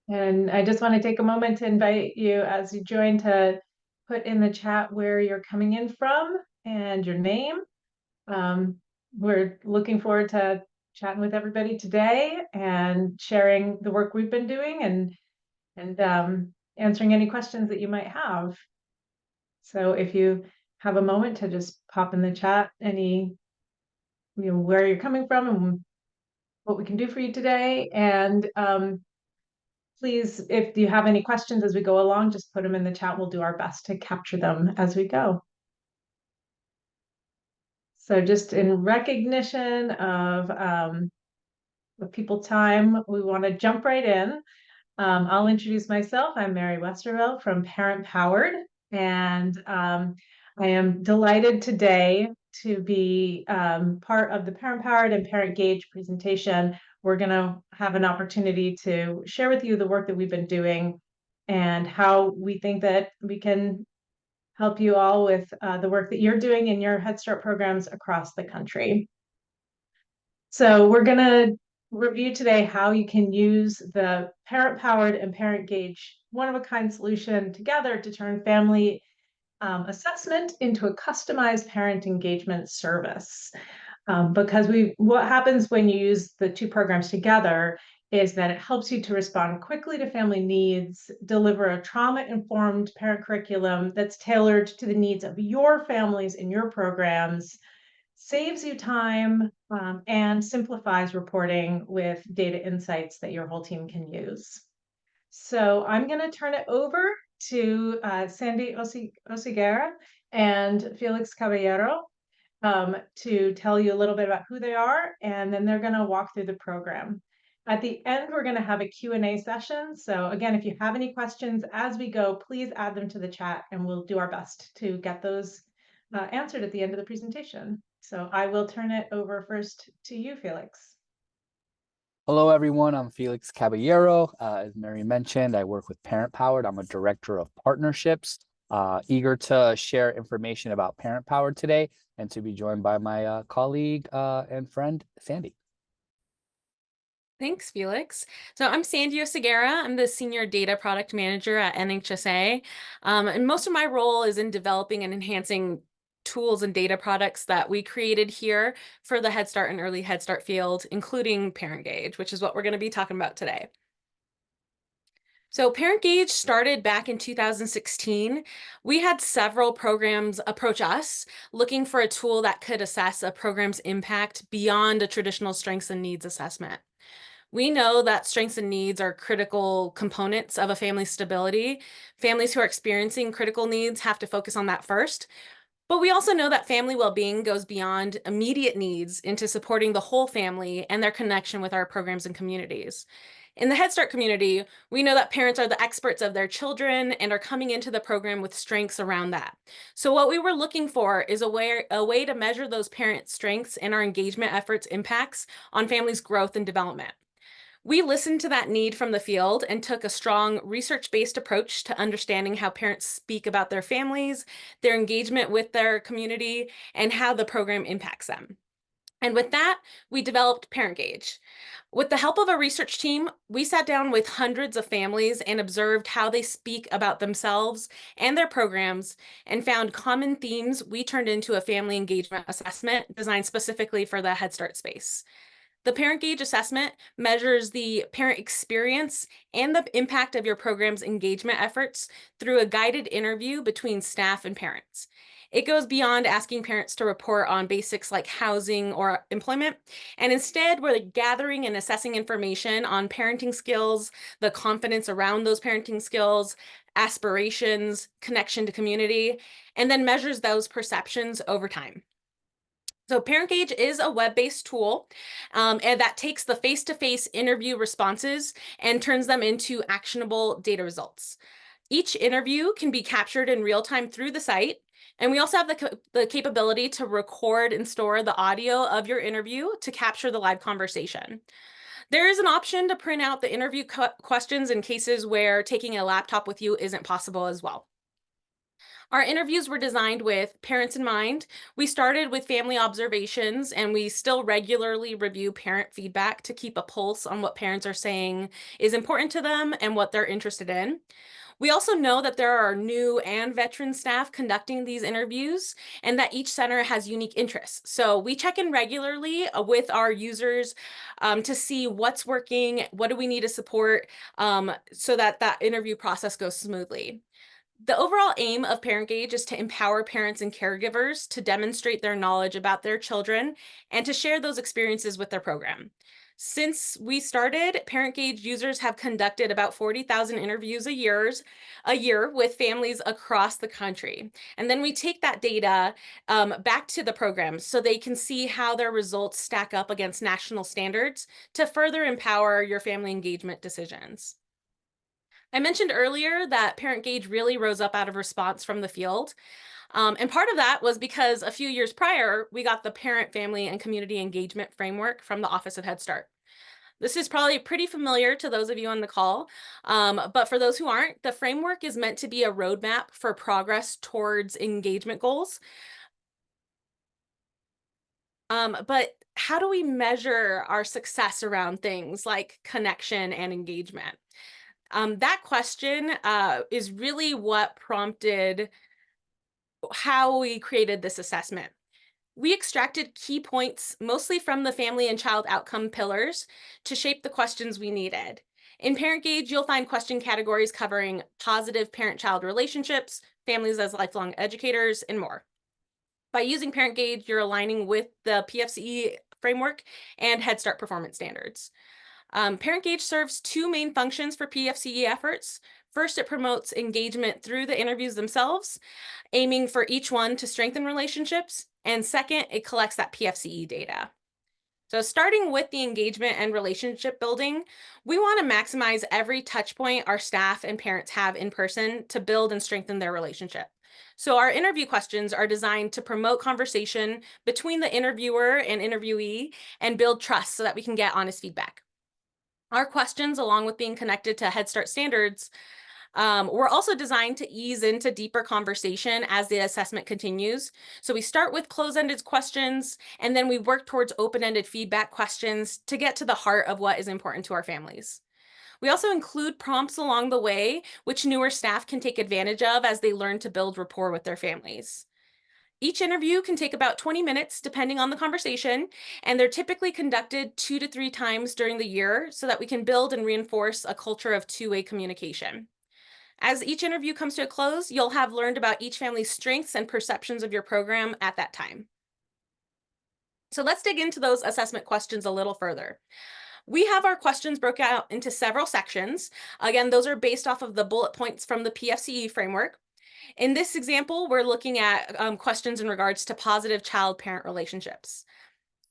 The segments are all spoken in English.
And I just want to take a moment to invite you as you join to put in the chat where you're coming in from and your name. We're looking forward to chatting with everybody today and sharing the work we've been doing and answering any questions that you might have. So if you have a moment to just pop in the chat where you're coming from and what we can do for you today. And please, if you have any questions as we go along, just put them in the chat. We'll do our best to capture them as we go. So just in recognition of people time, we want to jump right in. I'll introduce myself. I'm Mary Westervelt from ParentPowered, and I am delighted today to be part of the ParentPowered and ParentGauge presentation. We're going to have an opportunity to share with you the work that we've been doing and how we think that we can help you all with the work that you're doing in your Head Start programs across the country. So we're going to review today how you can use the ParentPowered and ParentGauge one-of-a-kind solution together to turn family assessment into a customized parent engagement service. Because what happens when you use the two programs together is that it helps you to respond quickly to family needs, deliver a trauma-informed parent curriculum that's tailored to the needs of your families and your programs, saves you time, and simplifies reporting with data insights that your whole team can use. So I'm going to turn it over to Sandy Oseguera and Felix Caballero to tell you a little bit about who they are, and then they're going to walk through the program. At the end, we're going to have a Q&A session. So again, if you have any questions as we go, please add them to the chat, and we'll do our best to get those answered at the end of the presentation. So I will turn it over first to you, Felix. Hello, everyone. I'm Felix Caballero. As Mary mentioned, I work with ParentPowered. I'm a director of partnerships, eager to share information about ParentPowered today and to be joined by my colleague and friend, Sandy. Thanks, Felix. So I'm Sandy Oseguera. I'm the Senior Data Product Manager at NHSA. And most of my role is in developing and enhancing tools and data products that we created here for the Head Start and Early Head Start field, including ParentGauge, which is what we're going to be talking about today. So ParentGauge started back in 2016. We had several programs approach us looking for a tool that could assess a program's impact beyond a traditional strengths and needs assessment. We know that strengths and needs are critical components of a family's stability. Families who are experiencing critical needs have to focus on that first. But we also know that family well-being goes beyond immediate needs into supporting the whole family and their connection with our programs and communities. In the Head Start community, we know that parents are the experts of their children and are coming into the program with strengths around that. So what we were looking for is a way to measure those parent strengths and our engagement efforts impacts on families' growth and development. We listened to that need from the field and took a strong research-based approach to understanding how parents speak about their families, their engagement with their community, and how the program impacts them. And with that, we developed ParentGauge. With the help of a research team, we sat down with hundreds of families and observed how they speak about themselves and their programs and found common themes we turned into a family engagement assessment designed specifically for the Head Start space. The ParentGauge assessment measures the parent experience and the impact of your program's engagement efforts through a guided interview between staff and parents. It goes beyond asking parents to report on basics like housing or employment, and instead we're gathering and assessing information on parenting skills, the confidence around those parenting skills, aspirations, connection to community, and then measures those perceptions over time. So ParentGauge is a web-based tool and that takes the face-to-face interview responses and turns them into actionable data results. Each interview can be captured in real time through the site, and we also have the capability to record and store the audio of your interview to capture the live conversation. There is an option to print out the interview questions in cases where taking a laptop with you isn't possible as well. Our interviews were designed with parents in mind. We started with family observations, and we still regularly review parent feedback to keep a pulse on what parents are saying is important to them and what they're interested in. We also know that there are new and veteran staff conducting these interviews, and that each center has unique interests. So we check in regularly with our users to see what's working, what do we need to support, so that that interview process goes smoothly. The overall aim of ParentGauge is to empower parents and caregivers to demonstrate their knowledge about their children and to share those experiences with their program. Since we started, ParentGauge users have conducted about 40,000 interviews a year with families across the country. And then we take that data back to the program so they can see how their results stack up against national standards to further empower your family engagement decisions. I mentioned earlier that ParentGauge really rose up out of response from the field. And part of that was because a few years prior, we got the Parent, Family, and Community Engagement Framework from the Office of Head Start. This is probably pretty familiar to those of you on the call, but for those who aren't, the framework is meant to be a roadmap for progress towards engagement goals. But how do we measure our success around things like connection and engagement? That question is really what prompted how we created this assessment. We extracted key points, mostly from the family and child outcome pillars, to shape the questions we needed. In ParentGauge, you'll find question categories covering positive parent-child relationships, families as lifelong educators, and more. By using ParentGauge, you're aligning with the PFCE framework and Head Start performance standards. ParentGauge serves two main functions for PFCE efforts. First, it promotes engagement through the interviews themselves, aiming for each one to strengthen relationships. And second, it collects that PFCE data. So starting with the engagement and relationship building, we want to maximize every touch point our staff and parents have in person to build and strengthen their relationship. So our interview questions are designed to promote conversation between the interviewer and interviewee and build trust so that we can get honest feedback. Our questions, along with being connected to Head Start standards, were also designed to ease into deeper conversation as the assessment continues. So we start with close-ended questions, and then we work towards open-ended feedback questions to get to the heart of what is important to our families. We also include prompts along the way, which newer staff can take advantage of as they learn to build rapport with their families. Each interview can take about 20 minutes depending on the conversation, and they're typically conducted 2 to 3 times during the year so that we can build and reinforce a culture of two-way communication. As each interview comes to a close, you'll have learned about each family's strengths and perceptions of your program at that time. So let's dig into those assessment questions a little further. We have our questions broken out into several sections. Again, those are based off of the bullet points from the PFCE framework. In this example, we're looking at questions in regards to positive child-parent relationships.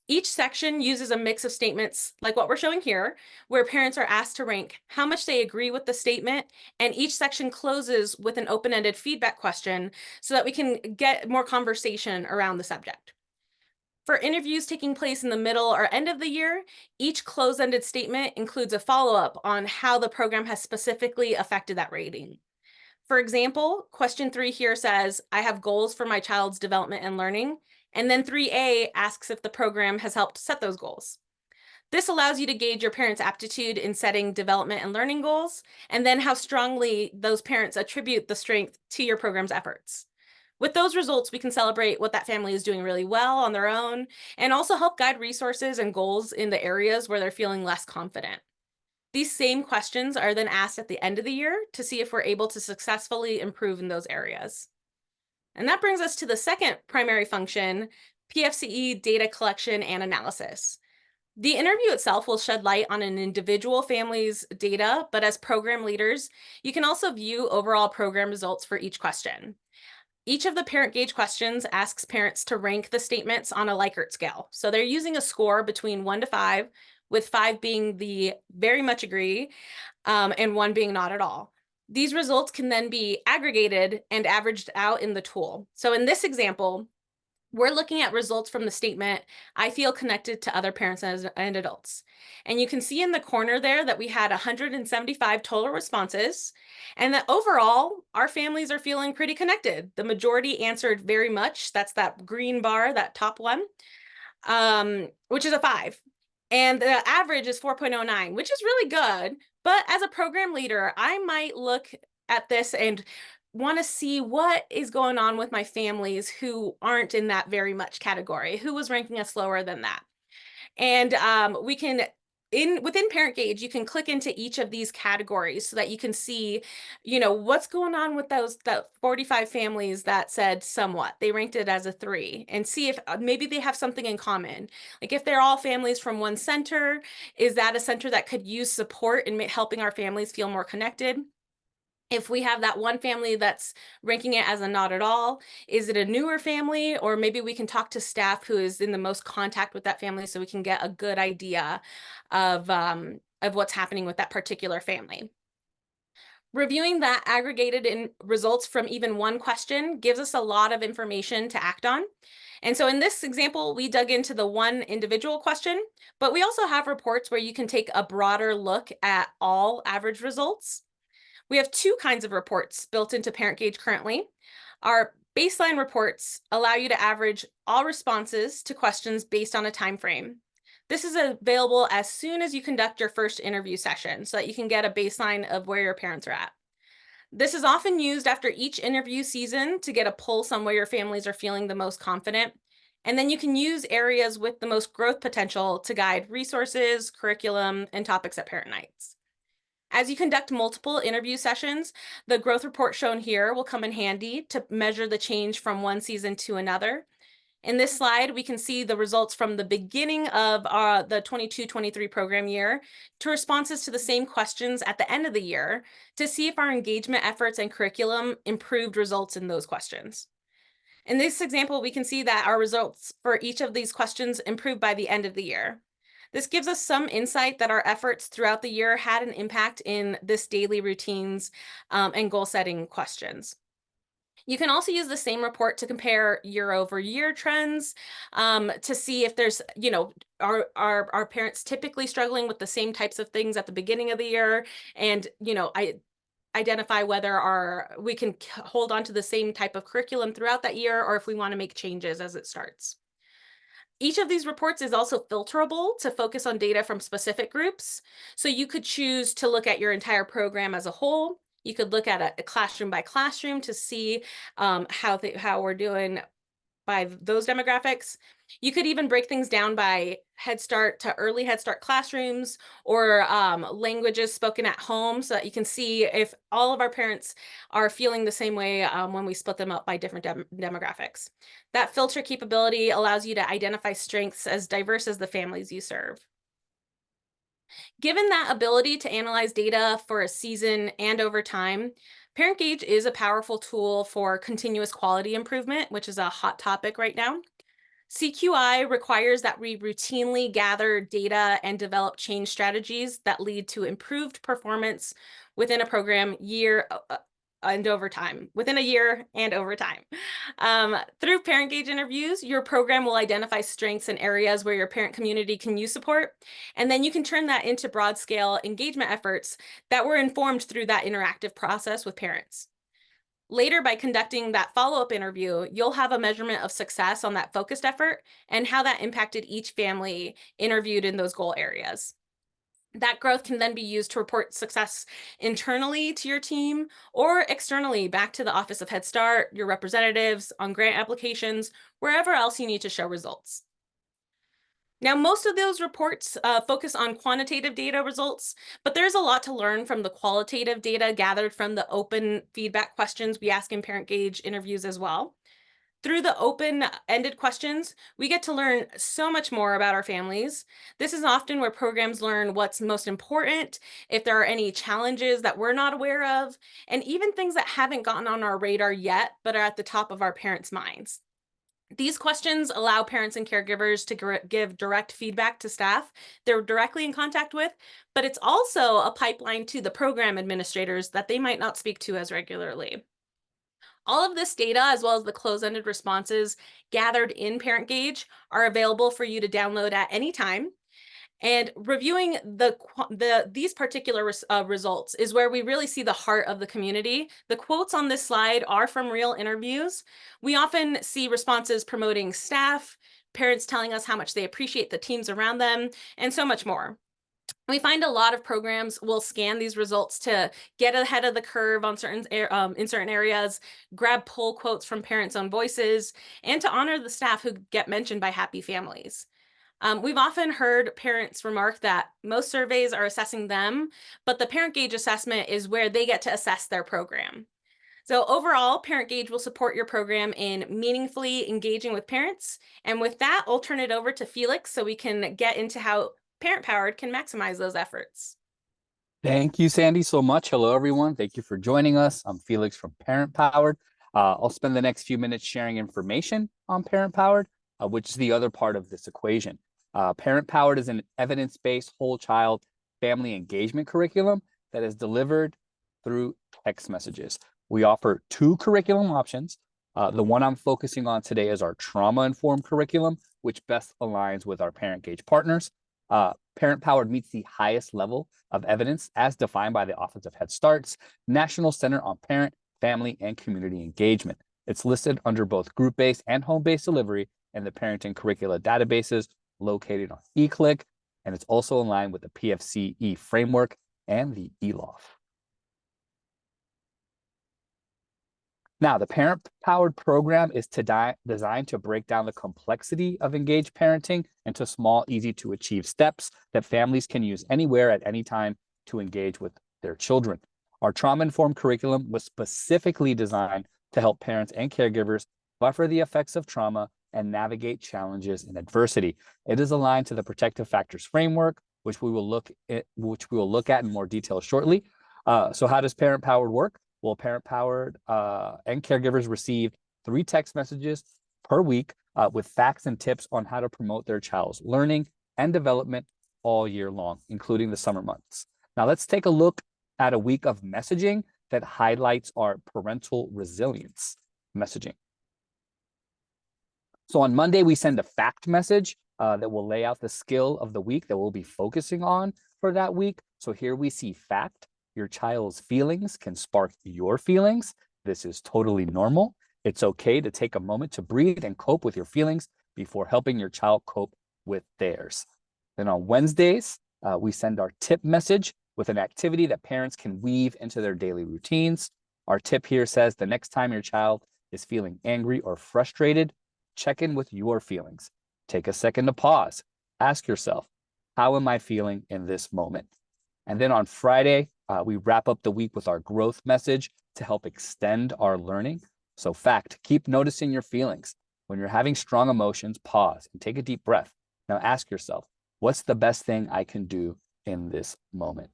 Each section uses a mix of statements like what we're showing here, where parents are asked to rank how much they agree with the statement, and each section closes with an open-ended feedback question so that we can get more conversation around the subject. For interviews taking place in the middle or end of the year, each close-ended statement includes a follow-up on how the program has specifically affected that rating. For example, question 3 here says, I have goals for my child's development and learning. And then 3A asks if the program has helped set those goals. This allows you to gauge your parents' aptitude in setting development and learning goals, and then how strongly those parents attribute the strength to your program's efforts. With those results, we can celebrate what that family is doing really well on their own, and also help guide resources and goals in the areas where they're feeling less confident. These same questions are then asked at the end of the year to see if we're able to successfully improve in those areas. And that brings us to the second primary function, PFCE data collection and analysis. The interview itself will shed light on an individual family's data, but as program leaders, you can also view overall program results for each question. Each of the ParentGauge questions asks parents to rank the statements on a Likert scale. So they're using a score between 1 to 5, with 5 being the very much agree, and 1 being not at all. These results can then be aggregated and averaged out in the tool. So in this example, we're looking at results from the statement, I feel connected to other parents and adults. And you can see in the corner there that we had 175 total responses, and that overall, our families are feeling pretty connected. The majority answered very much. That's that green bar, that top one, which is a 5. And the average is 4.09, which is really good. But as a program leader, I might look at this and want to see what is going on with my families who aren't in that very much category, who was ranking us lower than that. And we can, within Parent Gauge, you can click into each of these categories so that you can see, what's going on with that 45 families that said somewhat. They ranked it as a 3, and see if maybe they have something in common. Like if they're all families from one center, is that a center that could use support in helping our families feel more connected? If we have that one family that's ranking it as a not at all, is it a newer family? Or maybe we can talk to staff who is in the most contact with that family so we can get a good idea of what's happening with that particular family. Reviewing that aggregated in results from even one question gives us a lot of information to act on. And so in this example, we dug into the one individual question, but we also have reports where you can take a broader look at all average results. We have 2 kinds of reports built into Parent Gauge currently. Our baseline reports allow you to average all responses to questions based on a time frame. This is available as soon as you conduct your first interview session so that you can get a baseline of where your parents are at. This is often used after each interview season to get a pulse on where your families are feeling the most confident. And then you can use areas with the most growth potential to guide resources, curriculum, and topics at parent nights. As you conduct multiple interview sessions, the growth report shown here will come in handy to measure the change from one season to another. In this slide, we can see the results from the beginning of the 22-23 program year to responses to the same questions at the end of the year to see if our engagement efforts and curriculum improved results in those questions. In this example, we can see that our results for each of these questions improved by the end of the year. This gives us some insight that our efforts throughout the year had an impact in this daily routines and goal setting questions. You can also use the same report to compare year over year trends to see if there's, are parents typically struggling with the same types of things at the beginning of the year, and, identify whether we can hold on to the same type of curriculum throughout that year, or if we want to make changes as it starts. Each of these reports is also filterable to focus on data from specific groups. So you could choose to look at your entire program as a whole. You could look at a classroom by classroom to see how we're doing by those demographics. You could even break things down by Head Start to early Head Start classrooms, or languages spoken at home, so that you can see if all of our parents are feeling the same way when we split them up by different demographics. That filter capability allows you to identify strengths as diverse as the families you serve. Given that ability to analyze data for a season and over time, Parent Gauge is a powerful tool for continuous quality improvement, which is a hot topic right now. CQI requires that we routinely gather data and develop change strategies that lead to improved performance within a program within a year and over time. Through Parent Gauge interviews, your program will identify strengths and areas where your parent community can use support, and then you can turn that into broad scale engagement efforts that were informed through that interactive process with parents. Later, by conducting that follow-up interview, you'll have a measurement of success on that focused effort and how that impacted each family interviewed in those goal areas. That growth can then be used to report success internally to your team or externally back to the Office of Head Start, your representatives, on grant applications, wherever else you need to show results. Now, most of those reports focus on quantitative data results, but there's a lot to learn from the qualitative data gathered from the open feedback questions we ask in Parent Gauge interviews as well. Through the open-ended questions, we get to learn so much more about our families. This is often where programs learn what's most important, if there are any challenges that we're not aware of, and even things that haven't gotten on our radar yet, but are at the top of our parents' minds. These questions allow parents and caregivers to give direct feedback to staff they're directly in contact with, but it's also a pipeline to the program administrators that they might not speak to as regularly. All of this data, as well as the close-ended responses gathered in ParentGauge, are available for you to download at any time. And reviewing these particular results is where we really see the heart of the community. The quotes on this slide are from real interviews. We often see responses promoting staff, parents telling us how much they appreciate the teams around them, and so much more. We find a lot of programs will scan these results to get ahead of the curve on in certain areas, grab pull quotes from parents' own voices, and to honor the staff who get mentioned by happy families. We've often heard parents remark that most surveys are assessing them, but the ParentGauge assessment is where they get to assess their program. So overall, ParentGauge will support your program in meaningfully engaging with parents. And with that, I'll turn it over to Felix so we can get into how ParentPowered can maximize those efforts. Thank you, Sandy, so much. Hello, everyone. Thank you for joining us. I'm Felix from ParentPowered. I'll spend the next few minutes sharing information on ParentPowered, which is the other part of this equation. ParentPowered is an evidence-based whole child family engagement curriculum that is delivered through text messages. We offer 2 curriculum options. The one I'm focusing on today is our trauma-informed curriculum, which best aligns with our ParentGauge partners. ParentPowered meets the highest level of evidence as defined by the Office of Head Start's National Center on Parent, Family, and Community Engagement. It's listed under both group-based and home-based delivery in the parenting curricula databases located on eClick, and it's also in line with the PFCE framework and the ELOF. Now, the ParentPowered program is designed to break down the complexity of engaged parenting into small, easy-to-achieve steps that families can use anywhere at any time to engage with their children. Our trauma-informed curriculum was specifically designed to help parents and caregivers buffer the effects of trauma and navigate challenges and adversity. It is aligned to the protective factors framework, which we will look at in more detail shortly. So how does ParentPowered work? Well, ParentPowered and caregivers receive 3 text messages per week with facts and tips on how to promote their child's learning and development all year long, including the summer months. Now, let's take a look at a week of messaging that highlights our parental resilience messaging. So on Monday, we send a fact message that will lay out the skill of the week that we'll be focusing on for that week. So here we see fact. Your child's feelings can spark your feelings. This is totally normal. It's okay to take a moment to breathe and cope with your feelings before helping your child cope with theirs. Then on Wednesdays, we send our tip message with an activity that parents can weave into their daily routines. Our tip here says the next time your child is feeling angry or frustrated, check in with your feelings. Take a second to pause. Ask yourself, how am I feeling in this moment? And then on Friday, we wrap up the week with our growth message to help extend our learning. So fact, keep noticing your feelings. When you're having strong emotions, pause and take a deep breath. Now ask yourself, what's the best thing I can do in this moment?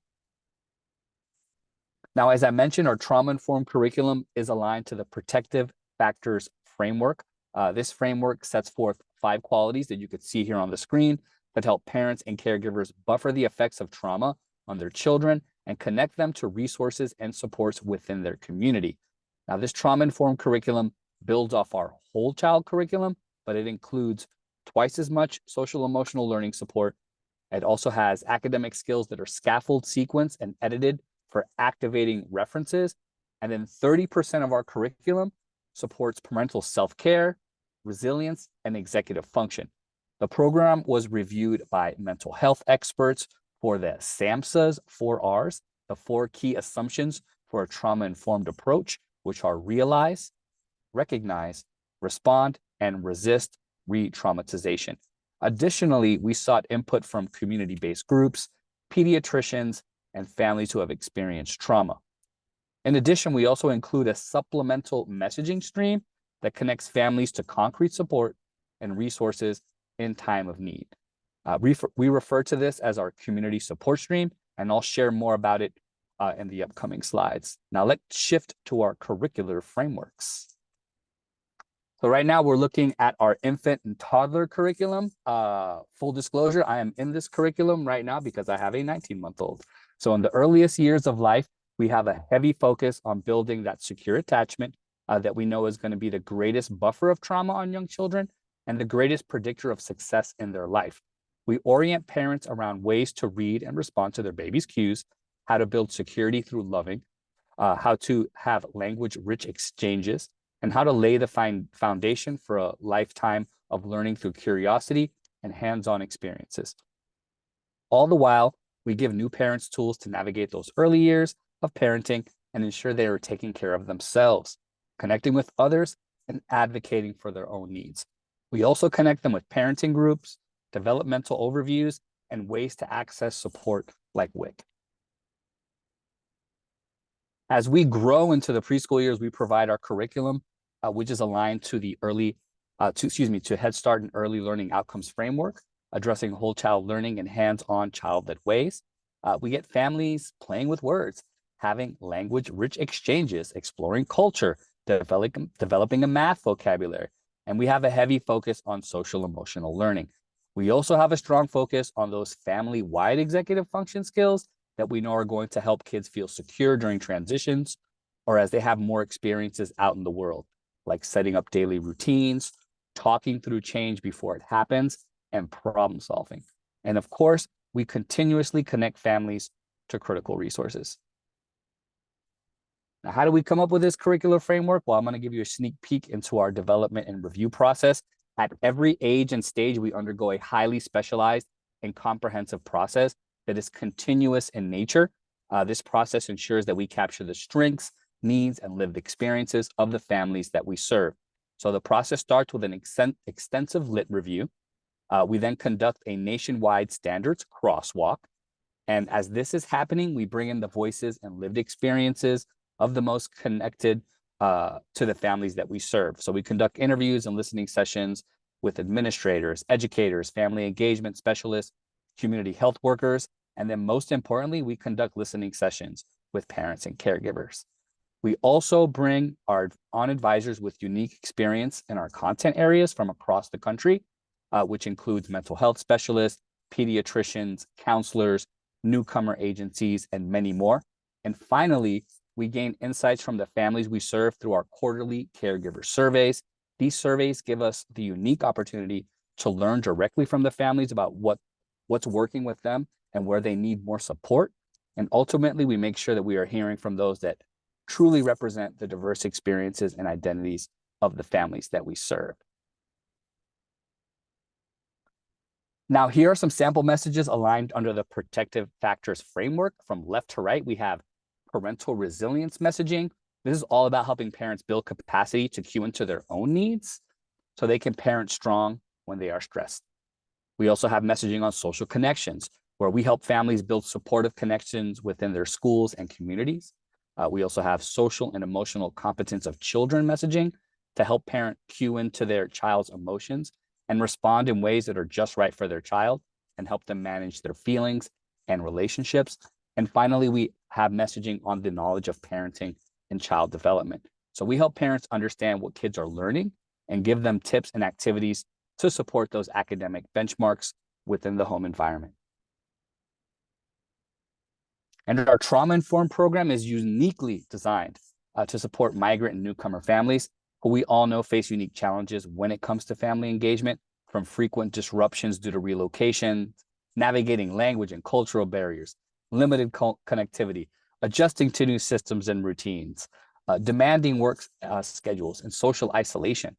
Now, as I mentioned, our trauma-informed curriculum is aligned to the protective factors framework. This framework sets forth 5 qualities that you could see here on the screen that help parents and caregivers buffer the effects of trauma on their children and connect them to resources and supports within their community. Now, this trauma-informed curriculum builds off our whole child curriculum, but it includes twice as much social emotional learning support. It also has academic skills that are scaffold sequenced and edited for activating references. And then 30% of our curriculum supports parental self-care, resilience, and executive function. The program was reviewed by mental health experts for the SAMHSA's 4 R's, the 4 key assumptions for a trauma-informed approach, which are realize, recognize, respond, and resist re-traumatization. Additionally, we sought input from community-based groups, pediatricians, and families who have experienced trauma. In addition, we also include a supplemental messaging stream that connects families to concrete support and resources in time of need. We refer to this as our community support stream, and I'll share more about it in the upcoming slides. Now let's shift to our curricular frameworks. So right now we're looking at our infant and toddler curriculum. Full disclosure, I am in this curriculum right now because I have a 19-month-old. So in the earliest years of life, we have a heavy focus on building that secure attachment that we know is going to be the greatest buffer of trauma on young children and the greatest predictor of success in their life. We orient parents around ways to read and respond to their baby's cues, how to build security through loving, how to have language-rich exchanges, and how to lay the foundation for a lifetime of learning through curiosity and hands-on experiences. All the while, we give new parents tools to navigate those early years of parenting and ensure they are taking care of themselves, connecting with others, and advocating for their own needs. We also connect them with parenting groups, developmental overviews, and ways to access support like WIC. As we grow into the preschool years, we provide our curriculum, which is aligned to the to Head Start and Early Learning Outcomes Framework, addressing whole child learning in hands-on child-led ways. We get families playing with words, having language-rich exchanges, exploring culture, developing a math vocabulary, and we have a heavy focus on social emotional learning. We also have a strong focus on those family-wide executive function skills that we know are going to help kids feel secure during transitions or as they have more experiences out in the world, like setting up daily routines, talking through change before it happens, and problem solving. And of course, we continuously connect families to critical resources. Now, how do we come up with this curricular framework? Well, I'm going to give you a sneak peek into our development and review process. At every age and stage, we undergo a highly specialized and comprehensive process that is continuous in nature. This process ensures that we capture the strengths, needs, and lived experiences of the families that we serve. So the process starts with an extensive lit review. We then conduct a nationwide standards crosswalk. And as this is happening, we bring in the voices and lived experiences of the most connected to the families that we serve. So we conduct interviews and listening sessions with administrators, educators, family engagement specialists, community health workers, and then most importantly, we conduct listening sessions with parents and caregivers. We also bring our advisors with unique experience in our content areas from across the country, which includes mental health specialists, pediatricians, counselors, newcomer agencies, and many more. And finally, we gain insights from the families we serve through our quarterly caregiver surveys. These surveys give us the unique opportunity to learn directly from the families about what's working with them and where they need more support. And ultimately, we make sure that we are hearing from those that truly represent the diverse experiences and identities of the families that we serve. Now, here are some sample messages aligned under the protective factors framework. From left to right, we have parental resilience messaging. This is all about helping parents build capacity to cue into their own needs so they can parent strong when they are stressed. We also have messaging on social connections, where we help families build supportive connections within their schools and communities. We also have social and emotional competence of children messaging to help parent cue into their child's emotions and respond in ways that are just right for their child and help them manage their feelings and relationships. And finally, we have messaging on the knowledge of parenting and child development. So we help parents understand what kids are learning and give them tips and activities to support those academic benchmarks within the home environment. And our trauma-informed program is uniquely designed to support migrant and newcomer families who we all know face unique challenges when it comes to family engagement, from frequent disruptions due to relocation, navigating language and cultural barriers, limited connectivity, adjusting to new systems and routines, demanding work schedules, and social isolation.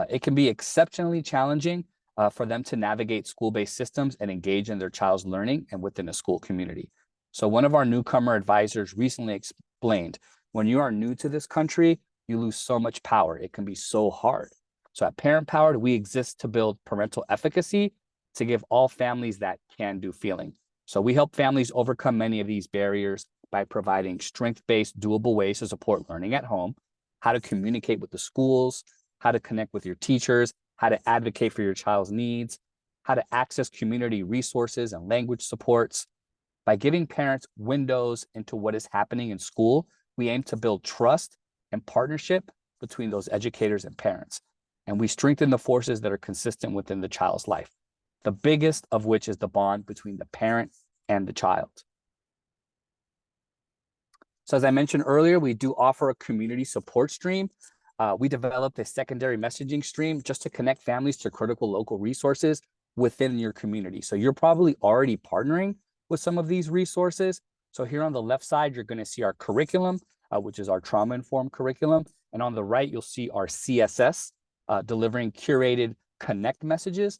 It can be exceptionally challenging for them to navigate school-based systems and engage in their child's learning and within a school community. So one of our newcomer advisors recently explained, when you are new to this country, you lose so much power. It can be so hard. So at ParentPowered, we exist to build parental efficacy to give all families that can-do feeling. So we help families overcome many of these barriers by providing strength-based, doable ways to support learning at home, how to communicate with the schools, how to connect with your teachers, how to advocate for your child's needs, how to access community resources and language supports. By giving parents windows into what is happening in school, we aim to build trust and partnership between those educators and parents. And we strengthen the forces that are consistent within the child's life, the biggest of which is the bond between the parent and the child. So as I mentioned earlier, we do offer a community support stream. we developed a secondary messaging stream just to connect families to critical local resources within your community. So you're probably already partnering with some of these resources. So here on the left side, you're going to see our curriculum, which is our trauma-informed curriculum. And on the right, you'll see our CSS, delivering curated connect messages,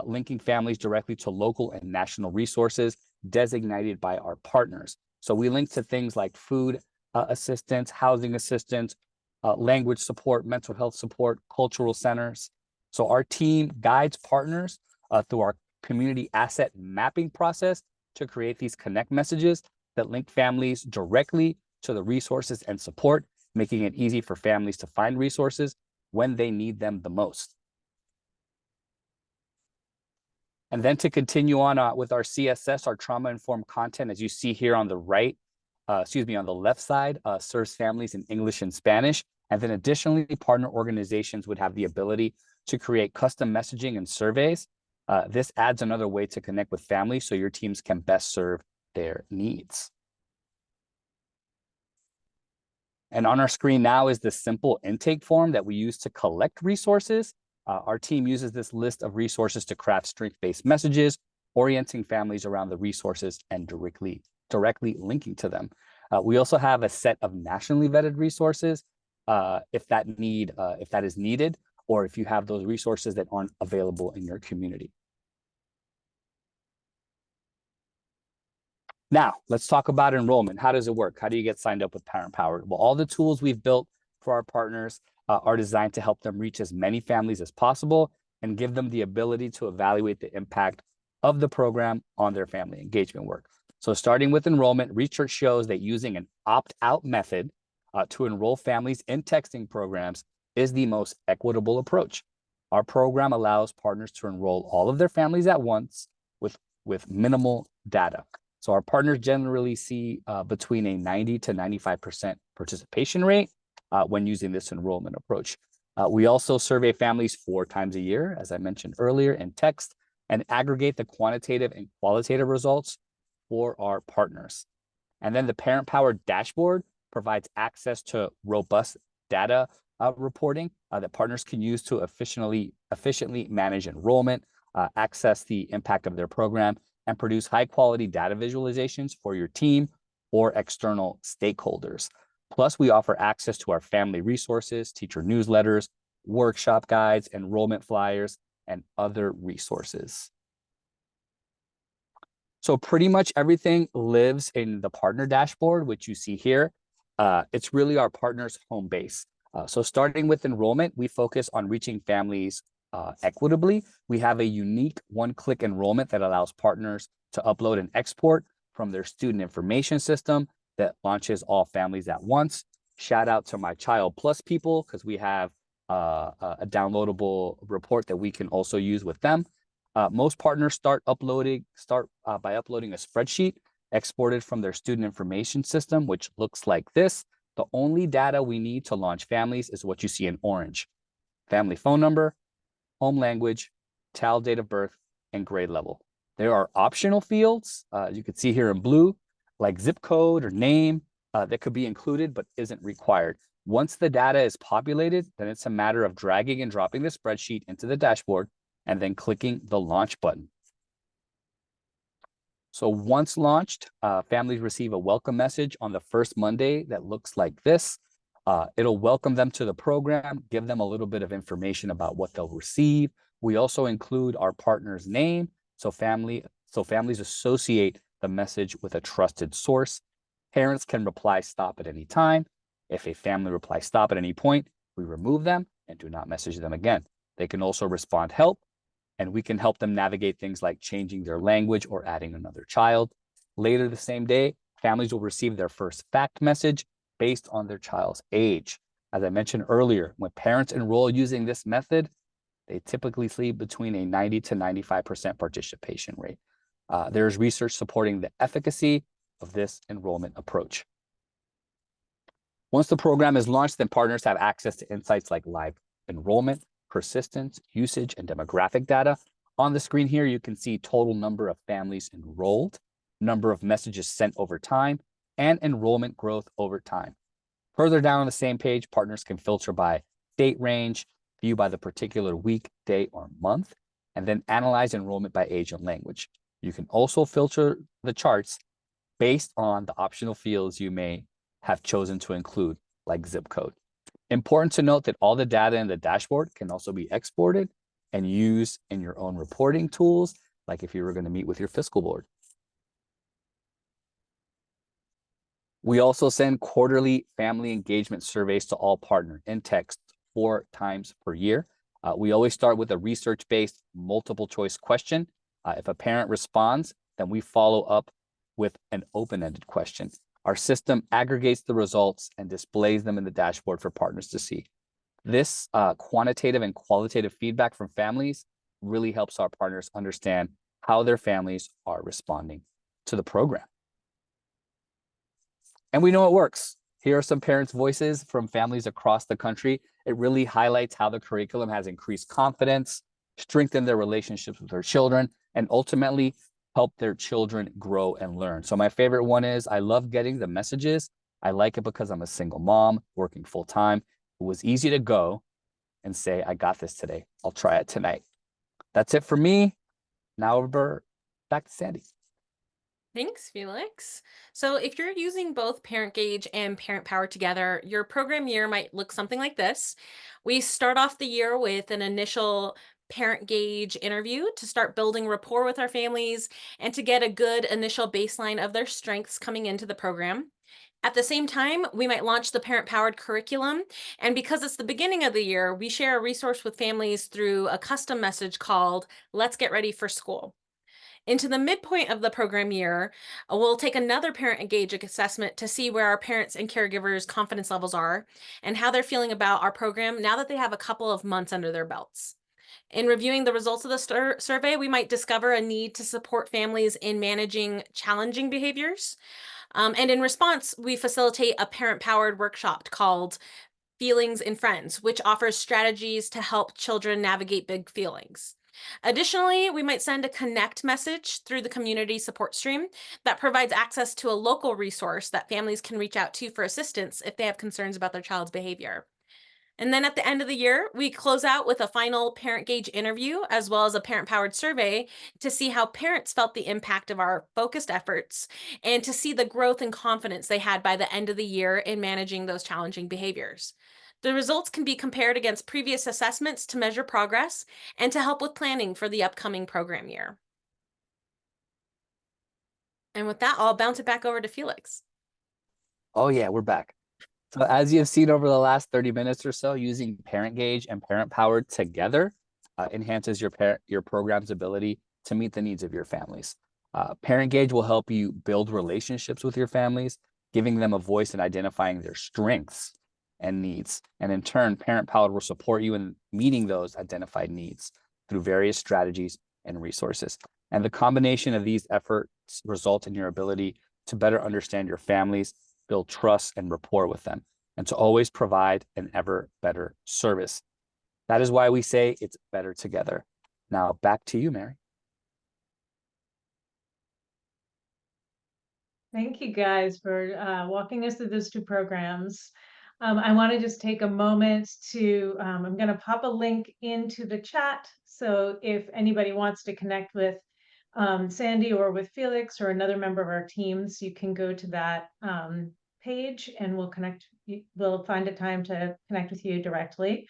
linking families directly to local and national resources designated by our partners. So we link to things like food assistance, housing assistance, language support, mental health support, cultural centers. So our team guides partners through our community asset mapping process to create these connect messages that link families directly to the resources and support, making it easy for families to find resources when they need them the most. And then to continue on with our CSS, our trauma-informed content, as you see here on the right, on the left side, serves families in English and Spanish. And then additionally, partner organizations would have the ability to create custom messaging and surveys. This adds another way to connect with families so your teams can best serve their needs. And on our screen now is the simple intake form that we use to collect resources. Our team uses this list of resources to craft strength-based messages, orienting families around the resources and directly linking to them. We also have a set of nationally vetted resources if that is needed, or if you have those resources that aren't available in your community. Now, let's talk about enrollment. How does it work? How do you get signed up with ParentPowered? Well, all the tools we've built for our partners are designed to help them reach as many families as possible and give them the ability to evaluate the impact of the program on their family engagement work. So starting with enrollment, research shows that using an opt-out method to enroll families in texting programs is the most equitable approach. Our program allows partners to enroll all of their families at once with minimal data. So our partners generally see between a 90 to 95% participation rate when using this enrollment approach. We also survey families 4 times a year, as I mentioned earlier, in text, and aggregate the quantitative and qualitative results for our partners. And then the ParentPowered dashboard provides access to robust data reporting that partners can use to efficiently manage enrollment, access the impact of their program, and produce high-quality data visualizations for your team or external stakeholders. Plus, we offer access to our family resources, teacher newsletters, workshop guides, enrollment flyers, and other resources. So pretty much everything lives in the partner dashboard, which you see here. It's really our partner's home base. So starting with enrollment, we focus on reaching families equitably. We have a unique one-click enrollment that allows partners to upload and export from their student information system that launches all families at once. Shout out to my Child Plus people, because we have a downloadable report that we can also use with them. Most partners start by uploading a spreadsheet exported from their student information system, which looks like this. The only data we need to launch families is what you see in orange: family phone number, home language, child date of birth, and grade level. There are optional fields, you can see here in blue, like zip code or name, that could be included but isn't required. Once the data is populated, then it's a matter of dragging and dropping the spreadsheet into the dashboard and then clicking the launch button. So once launched, families receive a welcome message on the first Monday that looks like this. It'll welcome them to the program, give them a little bit of information about what they'll receive. We also include our partner's name, so families associate the message with a trusted source. Parents can reply stop at any time. If a family replies stop at any point, we remove them and do not message them again. They can also respond help, and we can help them navigate things like changing their language or adding another child. Later the same day, families will receive their first fact message based on their child's age. As I mentioned earlier, when parents enroll using this method, they typically see between a 90 to 95% participation rate. There's research supporting the efficacy of this enrollment approach. Once the program is launched, then partners have access to insights like live enrollment, persistence, usage, and demographic data. On the screen here, you can see total number of families enrolled, number of messages sent over time, and enrollment growth over time. Further down on the same page, partners can filter by date range, view by the particular week, day, or month, and then analyze enrollment by age and language. You can also filter the charts based on the optional fields you may have chosen to include, like zip code. Important to note that all the data in the dashboard can also be exported and used in your own reporting tools, like if you were going to meet with your fiscal board. We also send quarterly family engagement surveys to all partners in text 4 times per year. We always start with a research-based multiple choice question. If a parent responds, then we follow up with an open-ended question. Our system aggregates the results and displays them in the dashboard for partners to see. This quantitative and qualitative feedback from families really helps our partners understand how their families are responding to the program. And we know it works. Here are some parents' voices from families across the country. It really highlights how the curriculum has increased confidence, strengthened their relationships with their children, and ultimately helped their children grow and learn. So my favorite one is, I love getting the messages. I like it because I'm a single mom working full time. It was easy to go and say, I got this today. I'll try it tonight. That's it for me. Now over back to Sandy. Thanks, Felix. So if you're using both ParentGauge and ParentPowered together, your program year might look something like this. We start off the year with an initial ParentGauge interview to start building rapport with our families and to get a good initial baseline of their strengths coming into the program. At the same time, we might launch the ParentPowered curriculum. And because it's the beginning of the year, we share a resource with families through a custom message called Let's Get Ready for School. Into the midpoint of the program year, we'll take another parent engagement assessment to see where our parents and caregivers' confidence levels are and how they're feeling about our program now that they have a couple of months under their belts. In reviewing the results of the survey, we might discover a need to support families in managing challenging behaviors. And in response, we facilitate a parent-powered workshop called Feelings in Friends, which offers strategies to help children navigate big feelings. Additionally, we might send a connect message through the community support stream that provides access to a local resource that families can reach out to for assistance if they have concerns about their child's behavior. And then at the end of the year, we close out with a final ParentGauge interview as well as a parent-powered survey to see how parents felt the impact of our focused efforts and to see the growth and confidence they had by the end of the year in managing those challenging behaviors. The results can be compared against previous assessments to measure progress and to help with planning for the upcoming program year. And with that, I'll bounce it back over to Felix. Oh yeah, we're back. So as you've seen over the last 30 minutes or so, using ParentGauge and ParentPowered together enhances your program's ability to meet the needs of your families. ParentGauge will help you build relationships with your families, giving them a voice in identifying their strengths and needs. And in turn, ParentPowered will support you in meeting those identified needs through various strategies and resources. And the combination of these efforts result in your ability to better understand your families, build trust and rapport with them, and to always provide an ever better service. That is why we say it's better together. Now back to you, Mary. Thank you guys for walking us through those two programs. I want to just take a moment to, I'm going to pop a link into the chat. So if anybody wants to connect with Sandy or with Felix or another member of our teams, you can go to that page and we'll find a time to connect with you directly.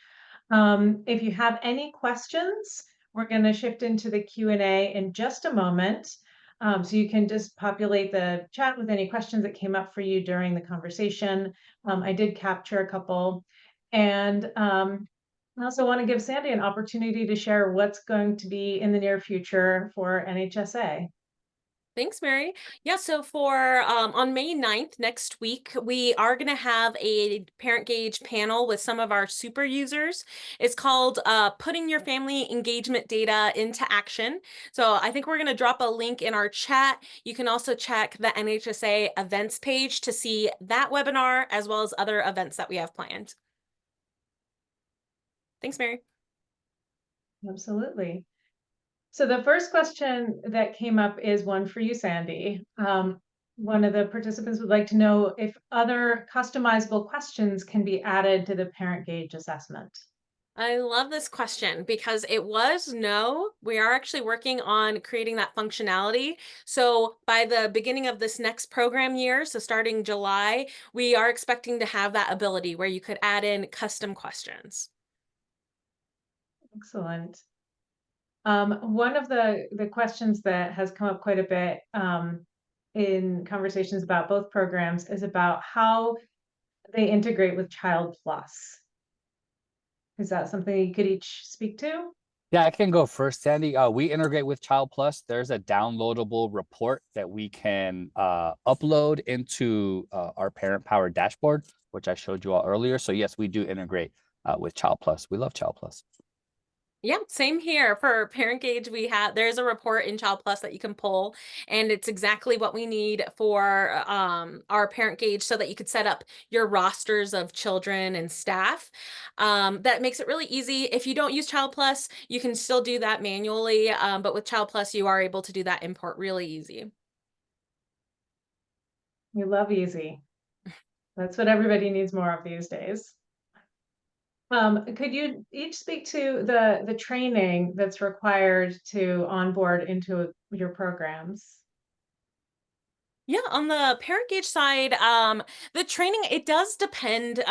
If you have any questions, we're going to shift into the Q&A in just a moment. So you can just populate the chat with any questions that came up for you during the conversation. I did capture a couple. And I also want to give Sandy an opportunity to share what's going to be in the near future for NHSA. Thanks, Mary. Yeah, so for on May 9th, next week, we are going to have a ParentGauge panel with some of our super users. It's called Putting Your Family Engagement Data into Action. So I think we're going to drop a link in our chat. You can also check the NHSA events page to see that webinar as well as other events that we have planned. Thanks, Mary. Absolutely. So the first question that came up is one for you, Sandy. One of the participants would like to know if other customizable questions can be added to the parent gauge assessment. I love this question because it was no. We are actually working on creating that functionality. So by the beginning of this next program year, so starting July, we are expecting to have that ability where you could add in custom questions. Excellent. One of the questions that has come up quite a bit in conversations about both programs is about how they integrate with Child Plus. Is that something you could each speak to? Yeah, I can go first, Sandy. We integrate with Child Plus. There's a downloadable report that we can upload into our ParentPowered dashboard, which I showed you all earlier. So yes, we do integrate with Child Plus. We love Child Plus. Yeah, same here. For Parent Gauge, there's a report in Child Plus that you can pull, and it's exactly what we need for our Parent Gauge so that you could set up your rosters of children and staff. That makes it really easy. If you don't use Child Plus, you can still do that manually, but with Child Plus, you are able to do that import really easy. We love easy. That's what everybody needs more of these days. Could you each speak to the training that's required to onboard into your programs? Yeah, on the Parent Gauge side, the training, it does depend.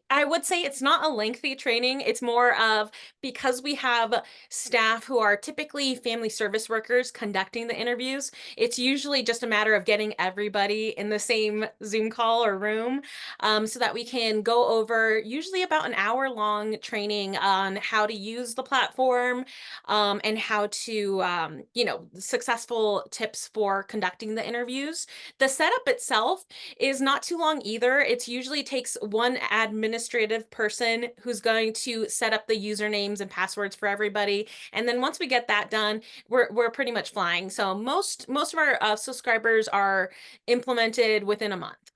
I would say it's not a lengthy training. It's more of because we have staff who are typically family service workers conducting the interviews, it's usually just a matter of getting everybody in the same Zoom call or room so that we can go over usually about an hour-long training on how to use the platform and how to, successful tips for conducting the interviews. The setup itself is not too long either. It usually takes one administrative person who's going to set up the usernames and passwords for everybody. And then once we get that done, we're pretty much flying. So most of our subscribers are implemented within a month.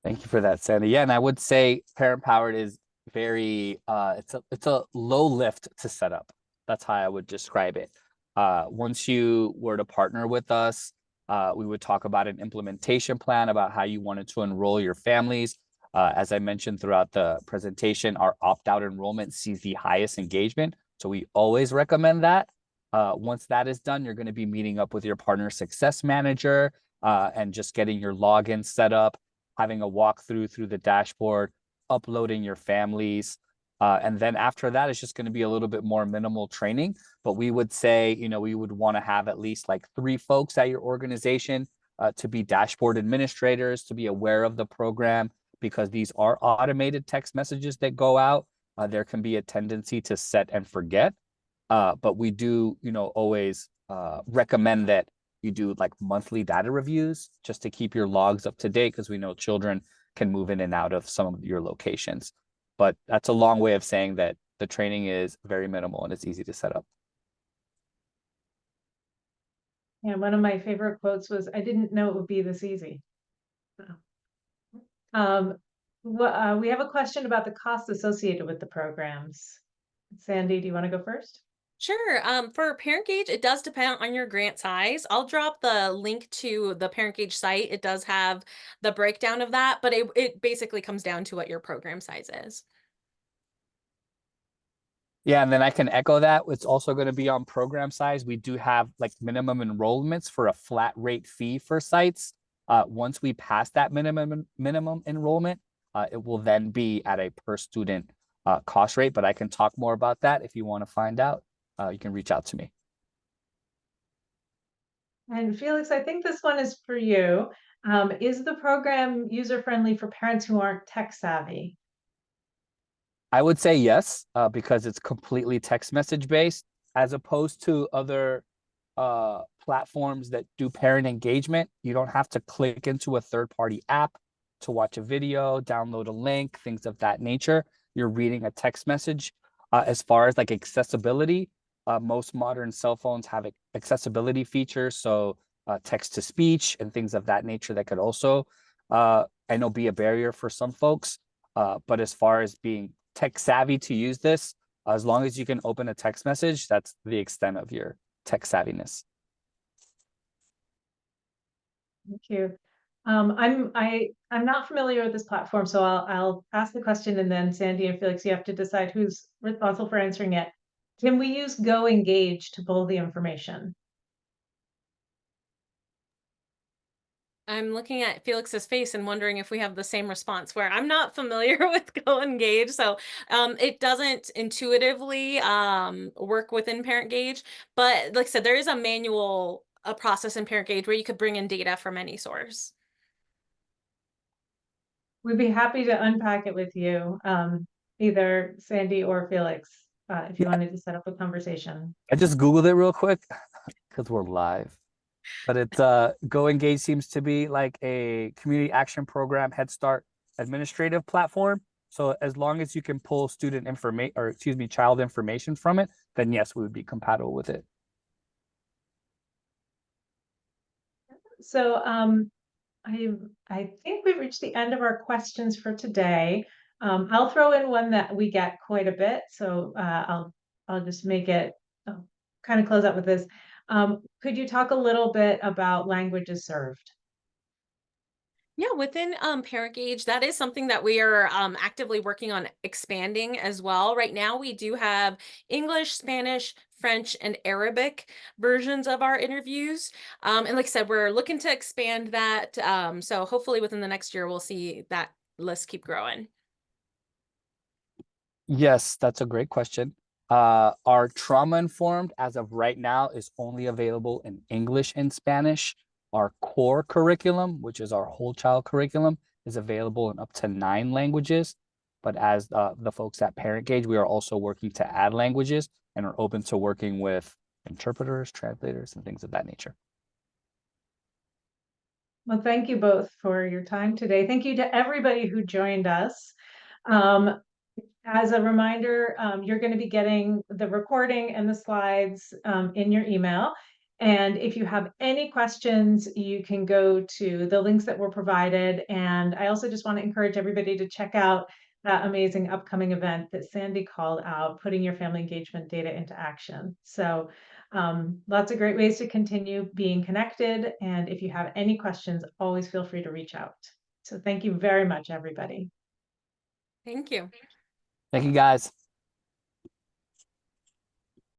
Thank you for that, Sandy. Yeah, and I would say ParentPowered is very it's a low lift to set up. That's how I would describe it. Once you were to partner with us, we would talk about an implementation plan about how you wanted to enroll your families. As I mentioned throughout the presentation, our opt-out enrollment sees the highest engagement. So we always recommend that. Once that is done, you're going to be meeting up with your partner success manager and just getting your login set up, having a walkthrough through the dashboard, uploading your families. And then after that, it's just going to be a little bit more minimal training. But we would say, we would want to have at least like 3 folks at your organization to be dashboard administrators, to be aware of the program, because these are automated text messages that go out. There can be a tendency to set and forget. But we do, always recommend that you do like monthly data reviews just to keep your logs up to date, because we know children can move in and out of some of your locations. But that's a long way of saying that the training is very minimal and it's easy to set up. Yeah, one of my favorite quotes was, "I didn't know it would be this easy." We have a question about the costs associated with the programs. Sandy, do you want to go first? Sure. For Parent Gauge, it does depend on your grant size. I'll drop the link to the Parent Gauge site. It does have the breakdown of that, but it basically comes down to what your program size is. Yeah, and then I can echo that. It's also going to be on program size. We do have like minimum enrollments for a flat rate fee for sites. Once we pass that minimum enrollment, it will then be at a per student cost rate. But I can talk more about that if you want to find out. You can reach out to me. And Felix, I think this one is for you. Is the program user-friendly for parents who aren't tech savvy? I would say yes, because it's completely text message based, as opposed to other platforms that do parent engagement. You don't have to click into a third-party app to watch a video, download a link, things of that nature. You're reading a text message. As far as like accessibility, most modern cell phones have accessibility features, so text to speech and things of that nature that could also, I know, be a barrier for some folks. But as far as being tech savvy to use this, as long as you can open a text message, that's the extent of your tech savviness. Thank you. I'm not familiar with this platform, so I'll ask the question, and then Sandy and Felix, you have to decide who's responsible for answering it. Can we use Go Engage to pull the information? I'm looking at Felix's face and wondering if we have the same response, where I'm not familiar with Go Engage. So it doesn't intuitively work within ParentGauge, but like I said, there is a manual process in ParentGauge where you could bring in data from any source. We'd be happy to unpack it with you, either Sandy or Felix, if you Yeah. wanted to set up a conversation. I just Googled it real quick because we're live. But it's Go Engage seems to be like a community action program Head Start administrative platform. So as long as you can pull student information, or excuse me, child information from it, then yes, we would be compatible with it. So I think we've reached the end of our questions for today. I'll throw in one that we get quite a bit, so I'll just make it kind of close out with this. Could you talk a little bit about languages served? Yeah, within ParentGauge, that is something that we are actively working on expanding as well. Right now, we do have English, Spanish, French, and Arabic versions of our interviews. And like I said, we're looking to expand that. So hopefully within the next year, we'll see that list keep Yes, that's a great question. Our trauma informed as of right now is only available in English and Spanish. Our core curriculum, which is our whole child curriculum, is available in up to 9 languages. But as the folks at ParentGauge, we are also working to add languages and are open to working with interpreters, translators, and things of that nature. Well, thank you both for your time today. Thank you to everybody who joined us. As a reminder, you're going to be getting the recording and the slides in your email. And if you have any questions, you can go to the links that were provided. And I also just want to encourage everybody to check out that amazing upcoming event that Sandy called out, putting your family engagement data into action. So lots of great ways to continue being connected. And if you have any questions, always feel free to reach out. So thank you very much, everybody. Thank you. Thank you, guys.